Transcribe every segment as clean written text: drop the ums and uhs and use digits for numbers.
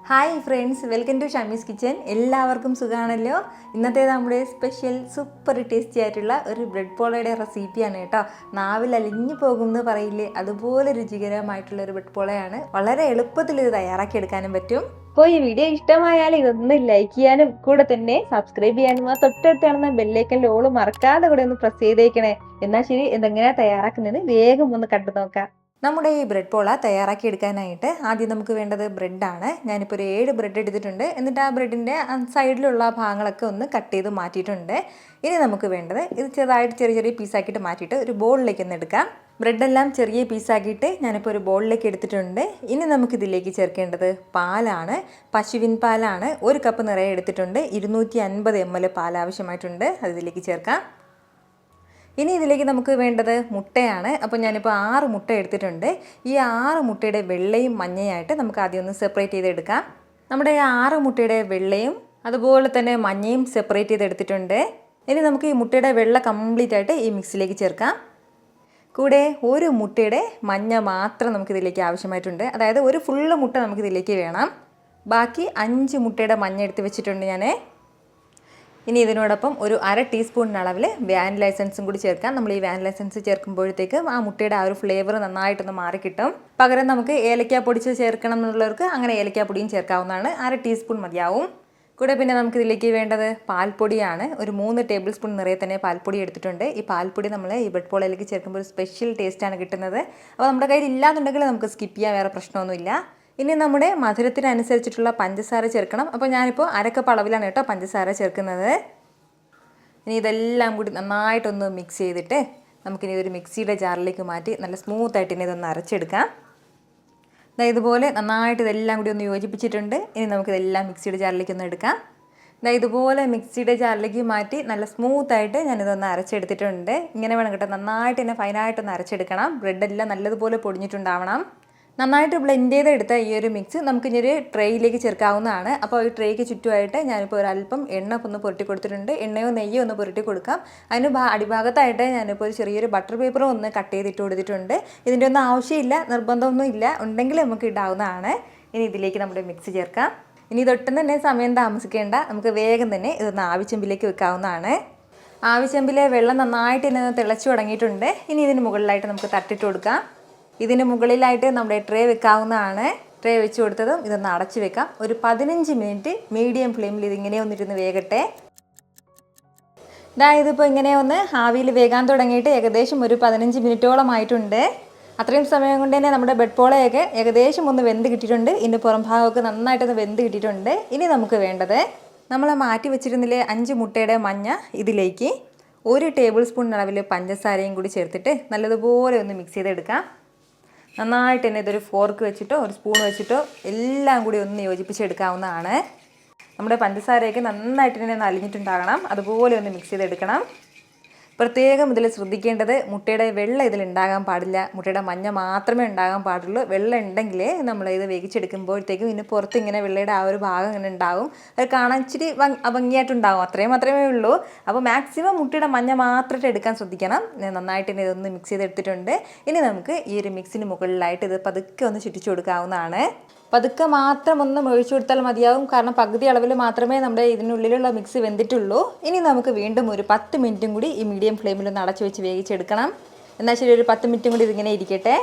Hi friends, welcome to Shamees kitchen. എല്ലാവർക്കും സുഖമാണല്ലോ. ഇന്നത്തെ നമ്മുടെ സ്പെഷ്യൽ സൂപ്പർ ടേസ്റ്റി ആയിട്ടുള്ള ഒരു ബ്രെഡ് പോളയുടെ റെസിപ്പിയാണ് കേട്ടോ. നാവിൽ അലിഞ്ഞു പോകുമെന്ന് പറയില്ലേ, അതുപോലെ രുചികരമായിട്ടുള്ള ഒരു ബ്രെഡ് പോളയാണ്. വളരെ എളുപ്പത്തിൽ ഇത് തയ്യാറാക്കിയെടുക്കാനും പറ്റും. അപ്പോൾ ഈ വീഡിയോ ഇഷ്ടമായാൽ ഇതൊന്ന് ലൈക്ക് ചെയ്യാനും കൂടെ തന്നെ സബ്സ്ക്രൈബ് ചെയ്യാനും ആ തൊട്ടടുത്ത് കാണുന്ന ബെല്ലൈക്കൻ്റെ ഓള് മറക്കാതെ കൂടെ ഒന്ന് പ്രസ് ചെയ്തേക്കണേ. എന്നാൽ ശരി, ഇതെങ്ങനെയാണ് തയ്യാറാക്കുന്നത് വേഗം ഒന്ന് കണ്ടു നോക്കാം. നമ്മുടെ ഈ ബ്രെഡ് പോള തയ്യാറാക്കി എടുക്കാനായിട്ട് ആദ്യം നമുക്ക് വേണ്ടത് ബ്രെഡാണ്. ഞാനിപ്പോൾ ഒരു 7 ബ്രെഡ് എടുത്തിട്ടുണ്ട്. എന്നിട്ട് ആ ബ്രെഡിൻ്റെ സൈഡിലുള്ള ഭാഗങ്ങളൊക്കെ ഒന്ന് കട്ട് ചെയ്ത് മാറ്റിയിട്ടുണ്ട്. ഇനി നമുക്ക് വേണ്ടത് ഇത് ചെറുതായിട്ട് ചെറിയ ചെറിയ പീസാക്കിയിട്ട് മാറ്റിയിട്ട് ഒരു ബോളിലേക്ക് ഒന്ന് എടുക്കാം. ബ്രെഡെല്ലാം ചെറിയ പീസാക്കിയിട്ട് ഞാനിപ്പോൾ ഒരു ബോളിലേക്ക് എടുത്തിട്ടുണ്ട്. ഇനി നമുക്കിതിലേക്ക് ചേർക്കേണ്ടത് പാലാണ്. പശുവിൻ പാലാണ്. 1 കപ്പ് നിറയെ എടുത്തിട്ടുണ്ട്. 250 ml പാൽ ആവശ്യമായിട്ടുണ്ട്. അത് ഇതിലേക്ക് ചേർക്കാം. ഇനി ഇതിലേക്ക് നമുക്ക് വേണ്ടത് മുട്ടയാണ്. അപ്പോൾ ഞാനിപ്പോൾ 6 മുട്ട എടുത്തിട്ടുണ്ട്. ഈ 6 മുട്ടയുടെ വെള്ളയും മഞ്ഞയായിട്ട് നമുക്ക് ആദ്യം ഒന്ന് സെപ്പറേറ്റ് ചെയ്തെടുക്കാം. നമ്മുടെ 6 മുട്ടയുടെ വെള്ളയും അതുപോലെ തന്നെ മഞ്ഞയും സെപ്പറേറ്റ് ചെയ്തെടുത്തിട്ടുണ്ട്. ഇനി നമുക്ക് ഈ മുട്ടയുടെ വെള്ള കംപ്ലീറ്റ് ആയിട്ട് ഈ മിക്സിലേക്ക് ചേർക്കാം. കൂടെ 1 മുട്ടയുടെ മഞ്ഞ മാത്രം നമുക്കിതിലേക്ക് ആവശ്യമായിട്ടുണ്ട്. അതായത് ഒരു ഫുള്ള് മുട്ട നമുക്കിതിലേക്ക് വേണം. ബാക്കി 5 മുട്ടയുടെ മഞ്ഞ എടുത്ത് വെച്ചിട്ടുണ്ട് ഞാൻ. ഇനി ഇതിനോടൊപ്പം ഒരു 1/2 ടീസ്പൂൺ അളവിൽ വാനില എസൻസും കൂടി ചേർക്കാം. നമ്മൾ ഈ വാനില എസൻസ് ചേർക്കുമ്പോഴത്തേക്ക് ആ മുട്ടയുടെ ആ ഒരു ഫ്ലേവർ നന്നായിട്ടൊന്ന് മാറിക്കിട്ടും. പകരം നമുക്ക് ഏലക്ക പൊടിച്ച് ചേർക്കണം എന്നുള്ളവർക്ക് അങ്ങനെ ഏലക്ക പൊടിയും ചേർക്കാവുന്നതാണ്. 1/2 ടീസ്പൂൺ മതിയാവും. കൂടെ പിന്നെ നമുക്കിതിലേക്ക് വേണ്ടത് പാൽപ്പൊടിയാണ്. ഒരു 3 ടേബിൾ സ്പൂൺ നിറയെ തന്നെ പാൽപ്പൊടി എടുത്തിട്ടുണ്ട്. ഈ പാൽപ്പൊടി നമ്മൾ ഈ ബ്രെഡ് പോളയിലേക്ക് ചേർക്കുമ്പോൾ ഒരു സ്പെഷ്യൽ ടേസ്റ്റാണ് കിട്ടുന്നത്. അപ്പോൾ നമ്മുടെ കയ്യിൽ ഇല്ലാന്നുണ്ടെങ്കിൽ നമുക്ക് സ്കിപ്പ് ചെയ്യാൻ വേറെ പ്രശ്നമൊന്നുമില്ല. ഇനി നമ്മുടെ മധുരത്തിനനുസരിച്ചിട്ടുള്ള പഞ്ചസാര ചേർക്കണം. അപ്പോൾ ഞാനിപ്പോൾ 1/2 കപ്പ് അളവിലാണ് കേട്ടോ പഞ്ചസാര ചേർക്കുന്നത്. ഇനി ഇതെല്ലാം കൂടി നന്നായിട്ടൊന്ന് മിക്സ് ചെയ്തിട്ട് നമുക്കിനി ഇതൊരു മിക്സിയുടെ ജാറിലേക്ക് മാറ്റി നല്ല സ്മൂത്തായിട്ട് ഇനി ഇതൊന്ന് അരച്ചെടുക്കാം. ഇതുപോലെ നന്നായിട്ട് ഇതെല്ലാം കൂടി ഒന്ന് യോജിപ്പിച്ചിട്ടുണ്ട്. ഇനി നമുക്കിതെല്ലാം മിക്സിയുടെ ജാറിലേക്ക് ഒന്ന് എടുക്കാം. ഇതുപോലെ മിക്സിയുടെ ജാറിലേക്ക് മാറ്റി നല്ല സ്മൂത്തായിട്ട് ഞാനിതൊന്ന് അരച്ചെടുത്തിട്ടുണ്ട്. ഇങ്ങനെ വേണം കേട്ടോ, നന്നായിട്ട് തന്നെ ഫൈനായിട്ടൊന്ന് അരച്ചെടുക്കണം. ബ്രെഡെല്ലാം നല്ലതുപോലെ പൊടിഞ്ഞിട്ടുണ്ടാവണം. നന്നായിട്ട് ബ്ലെൻഡ് ചെയ്തെടുത്ത ഈ ഒരു മിക്സ് നമുക്കിനി ട്രേയിലേക്ക് ചേർക്കാവുന്നതാണ്. അപ്പോൾ ഈ ട്രേയ്ക്ക് ചുറ്റുമായിട്ട് ഞാനിപ്പോൾ ഒരല്പം എണ്ണ ഒന്ന് പുരട്ടി കൊടുത്തിട്ടുണ്ട്. എണ്ണയോ നെയ്യോ ഒന്ന് പുരട്ടി കൊടുക്കാം. അതിന് അടിഭാഗത്തായിട്ട് ഞാനിപ്പോൾ ഒരു ചെറിയൊരു ബട്ടർ പേപ്പറും ഒന്ന് കട്ട് ചെയ്തിട്ട് കൊടുത്തിട്ടുണ്ട്. ഇതിൻ്റെ ഒന്നും ആവശ്യമില്ല, നിർബന്ധമൊന്നും ഇല്ല, ഉണ്ടെങ്കിൽ നമുക്ക് ഇടാവുന്നതാണ്. ഇനി ഇതിലേക്ക് നമ്മുടെ മിക്സ് ചേർക്കാം. ഇനി ഇതൊട്ടും തന്നെ സമയം താമസിക്കേണ്ട, നമുക്ക് വേഗം തന്നെ ഇതൊന്ന് ആവിച്ചെമ്പിലേക്ക് വെക്കാവുന്നതാണ്. ആവിച്ചെമ്പിലെ വെള്ളം നന്നായിട്ട് ഇന്ന് തിളച്ചു തുടങ്ങിയിട്ടുണ്ട്. ഇനി ഇതിന് മുകളിലായിട്ട് നമുക്ക് തട്ടിട്ട് കൊടുക്കാം. ഇതിന് മുകളിലായിട്ട് നമ്മുടെ ട്രേ വെക്കാവുന്നതാണ്. ട്രേ വെച്ച് കൊടുത്തതും ഇതൊന്ന് അടച്ചു വെക്കാം. ഒരു 15 മിനിറ്റ് മീഡിയം ഫ്ലെയിമിൽ ഇതിങ്ങനെ ഒന്നിരുന്ന് വേകട്ടെ. ഇതിപ്പോൾ ഇങ്ങനെ ഒന്ന് ആവിയിൽ വേകാൻ തുടങ്ങിയിട്ട് ഏകദേശം ഒരു 15 മിനിറ്റോളം ആയിട്ടുണ്ട്. അത്രയും സമയം കൊണ്ട് തന്നെ നമ്മുടെ ബ്രെഡ് പോളയൊക്കെ ഏകദേശം ഒന്ന് വെന്ത് കിട്ടിയിട്ടുണ്ട്. ഇതിൻ്റെ പുറം ഭാഗമൊക്കെ നന്നായിട്ടൊന്ന് വെന്ത് കിട്ടിയിട്ടുണ്ട്. ഇനി നമുക്ക് വേണ്ടത് നമ്മൾ മാറ്റി വെച്ചിരുന്നില്ലേ 5 മുട്ടയുടെ മഞ്ഞ, ഇതിലേക്ക് 1 ടേബിൾ സ്പൂൺ അളവിൽ പഞ്ചസാരയും കൂടി ചേർത്തിട്ട് നല്ലതുപോലെ ഒന്ന് മിക്സ് ചെയ്തെടുക്കാം. നന്നായിട്ട് തന്നെ ഇതൊരു ഫോർക്ക് വെച്ചിട്ടോ ഒരു സ്പൂൺ വെച്ചിട്ടോ എല്ലാം കൂടി ഒന്ന് യോജിപ്പിച്ചെടുക്കാവുന്നതാണ്. നമ്മുടെ പഞ്ചസാരയൊക്കെ നന്നായിട്ട് തന്നെ അലിഞ്ഞിട്ടുണ്ടാകണം. അതുപോലെ ഒന്ന് മിക്സ് ചെയ്തെടുക്കണം. പ്രത്യേകം ഇതിൽ ശ്രദ്ധിക്കേണ്ടത് മുട്ടയുടെ വെള്ളം ഇതിലുണ്ടാകാൻ പാടില്ല. മുട്ടയുടെ മഞ്ഞ മാത്രമേ ഉണ്ടാകാൻ പാടുള്ളൂ. വെള്ളം ഉണ്ടെങ്കിൽ നമ്മൾ ഇത് വേവിച്ചെടുക്കുമ്പോഴത്തേക്കും ഇതിന് പുറത്ത് ഇങ്ങനെ വെള്ളയുടെ ആ ഒരു ഭാഗം ഇങ്ങനെ ഉണ്ടാവും. അത് കാണാൻ ഇച്ചിരി ഭംഗിയായിട്ടുണ്ടാകും. മാത്രമേ ഉള്ളൂ. അപ്പോൾ മാക്സിമം മുട്ടയുടെ മഞ്ഞ മാത്രമായിട്ട് എടുക്കാൻ ശ്രദ്ധിക്കണം. നന്നായിട്ട് തന്നെ ഇതൊന്ന് മിക്സ് ചെയ്തെടുത്തിട്ടുണ്ട്. ഇനി നമുക്ക് ഈ ഒരു മിക്സിന് മുകളിലായിട്ട് ഇത് പതുക്കെ ഒന്ന് ചുറ്റിച്ചു കൊടുക്കാവുന്നതാണ്. പതുക്കെ മാത്രം ഒന്ന് ഒഴിച്ചു കൊടുത്താൽ മതിയാവും. കാരണം പകുതി അളവിൽ മാത്രമേ നമ്മുടെ ഇതിനുള്ളിലുള്ള മിക്സ് വെന്തിട്ടുള്ളൂ. ഇനി നമുക്ക് വീണ്ടും ഒരു 10 മിനിറ്റും കൂടി ഈ മീഡിയം ഫ്ലെയിമിൽ ഒന്ന് അടച്ചു വെച്ച് വേവിച്ചെടുക്കണം. എന്നാൽ ശരി, ഒരു 10 മിനിറ്റും കൂടി ഇതിങ്ങനെ ഇരിക്കട്ടെ.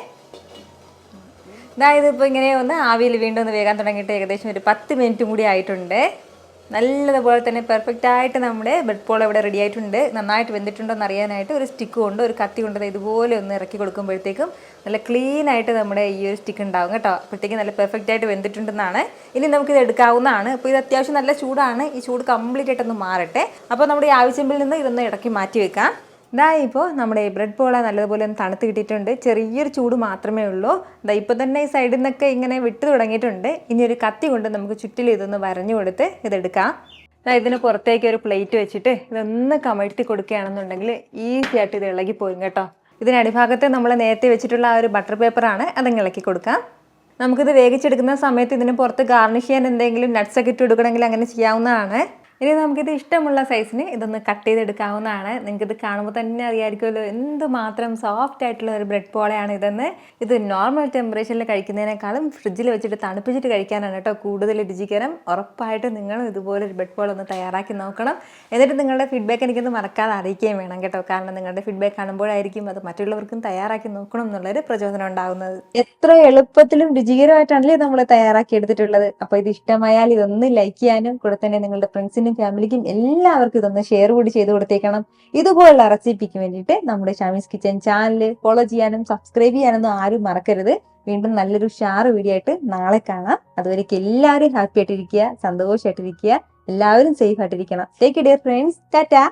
ഇതിപ്പോൾ ഇങ്ങനെ ഒന്ന് ആവിയിൽ വീണ്ടും ഒന്ന് വേകാൻ തുടങ്ങിയിട്ട് ഏകദേശം ഒരു 10 മിനിറ്റും കൂടി ആയിട്ടുണ്ട്. നല്ലതുപോലെ തന്നെ പെർഫെക്റ്റായിട്ട് നമ്മുടെ ബ്രെഡ് പോള ഇവിടെ റെഡി ആയിട്ടുണ്ട്. നന്നായിട്ട് വെന്തിട്ടുണ്ടോ എന്ന് അറിയാനായിട്ട് ഒരു സ്റ്റിക്ക് കൊണ്ട് ഒരു കത്തി കൊണ്ട് ഇതുപോലെ ഒന്ന് ഇറക്കി കൊടുക്കുമ്പോഴത്തേക്കും നല്ല ക്ലീനായിട്ട് നമ്മുടെ ഈ ഒരു സ്റ്റിക്ക് ഉണ്ടാവും കേട്ടോ. അപ്പോഴത്തേക്കും നല്ല പെർഫെക്റ്റായിട്ട് വെന്തിട്ടുണ്ടെന്നാണ്. ഇനി നമുക്കിത് എടുക്കാവുന്നതാണ്. അപ്പോൾ ഇത് അത്യാവശ്യം നല്ല ചൂടാണ്. ഈ ചൂട് കംപ്ലീറ്റ് ആയിട്ടൊന്ന് മാറട്ടെ. അപ്പോൾ നമ്മുടെ ഈ ആവശ്യമ്പിൽ നിന്ന് ഇതൊന്ന് ഇടയ്ക്ക് മാറ്റി വെക്കാം. ഇപ്പോൾ നമ്മുടെ ബ്രെഡ് പോള നല്ലതുപോലെ ഒന്ന് തണുത്ത് കിട്ടിയിട്ടുണ്ട്. ചെറിയൊരു ചൂട് മാത്രമേ ഉള്ളൂ. ഇപ്പോൾ തന്നെ ഈ സൈഡിൽ നിന്നൊക്കെ ഇങ്ങനെ വിട്ട് തുടങ്ങിയിട്ടുണ്ട്. ഇനി ഒരു കത്തി കൊണ്ട് നമുക്ക് ചുറ്റിൽ ഇതൊന്ന് വരഞ്ഞു കൊടുത്ത് ഇതെടുക്കാം. ഇതിന് പുറത്തേക്ക് ഒരു പ്ലേറ്റ് വെച്ചിട്ട് ഇതൊന്ന് കമഴ്ത്തി കൊടുക്കുകയാണെന്നുണ്ടെങ്കിൽ ഈസി ആയിട്ട് ഇത് ഇളകിപ്പോരും കേട്ടോ. ഇതിന് അടിഭാഗത്ത് നമ്മൾ നേരത്തെ വെച്ചിട്ടുള്ള ആ ഒരു ബട്ടർ പേപ്പറാണ്, അതങ്ങ് ഇളക്കി കൊടുക്കാം. നമുക്കിത് വേവിച്ചെടുക്കുന്ന സമയത്ത് ഇതിന് പുറത്ത് ഗാർണിഷ് ചെയ്യാൻ എന്തെങ്കിലും നട്ട്സൊക്കെ ഇട്ട് കൊടുക്കണമെങ്കിൽ അങ്ങനെ ചെയ്യാവുന്നതാണ്. ഇനി നമുക്കിത് ഇഷ്ടമുള്ള സൈസിന് ഇതൊന്ന് കട്ട് ചെയ്തെടുക്കാവുന്നതാണ്. നിങ്ങൾക്കിത് കാണുമ്പോൾ തന്നെ അറിയാമായിരിക്കുമല്ലോ എന്തുമാത്രം സോഫ്റ്റ് ആയിട്ടുള്ള ഒരു ബ്രെഡ് പോളയാണ് ഇതെന്ന്. ഇത് നോർമൽ ടെമ്പറേച്ചറിൽ കഴിക്കുന്നതിനേക്കാളും ഫ്രിഡ്ജിൽ വെച്ചിട്ട് തണുപ്പിച്ചിട്ട് കഴിക്കാനാണ് കേട്ടോ കൂടുതൽ രുചികരം. ഉറപ്പായിട്ടും നിങ്ങൾ ഇതുപോലെ ഒരു ബ്രെഡ് പോൾ ഒന്ന് തയ്യാറാക്കി നോക്കണം. എന്നിട്ട് നിങ്ങളുടെ ഫീഡ്ബാക്ക് എനിക്കൊന്ന് മറക്കാതെ അറിയിക്കുകയും വേണം കേട്ടോ. കാരണം നിങ്ങളുടെ ഫീഡ്ബാക്ക് കാണുമ്പോഴായിരിക്കും അത് മറ്റുള്ളവർക്കും തയ്യാറാക്കി നോക്കണം എന്നുള്ളൊരു പ്രചോദനം ഉണ്ടാകുന്നത്. എത്ര എളുപ്പത്തിലും രുചികരമായിട്ടാണല്ലേ നമ്മൾ തയ്യാറാക്കി എടുത്തിട്ടുള്ളത്. അപ്പോൾ ഇത് ഇഷ്ടമായാൽ ഇതൊന്ന് ലൈക്ക് ചെയ്യാനും കൂടെ തന്നെ നിങ്ങളുടെ ഫ്രണ്ട്സിനും ഫാമിലിക്കും എല്ലാവർക്കും ഇതൊന്ന് ഷെയർ കൂടി ചെയ്ത് കൊടുത്തേക്കണം. ഇതുപോലുള്ള റെസിപ്പിക്ക് വേണ്ടിയിട്ട് നമ്മുടെ ഷമീസ് കിച്ചൻ ചാനൽ ഫോളോ ചെയ്യാനും സബ്സ്ക്രൈബ് ചെയ്യാനൊന്നും ആരും മറക്കരുത്. വീണ്ടും നല്ലൊരു ഷാറ് വീഡിയോ ആയിട്ട് നാളെ കാണാം. അതുവരേക്ക് എല്ലാവരും ഹാപ്പി ആയിട്ടിരിക്കുക, സന്തോഷമായിട്ടിരിക്കുക, എല്ലാവരും സേഫ് ആയിട്ടിരിക്കണം. Take care friends. ടാറ്റാ.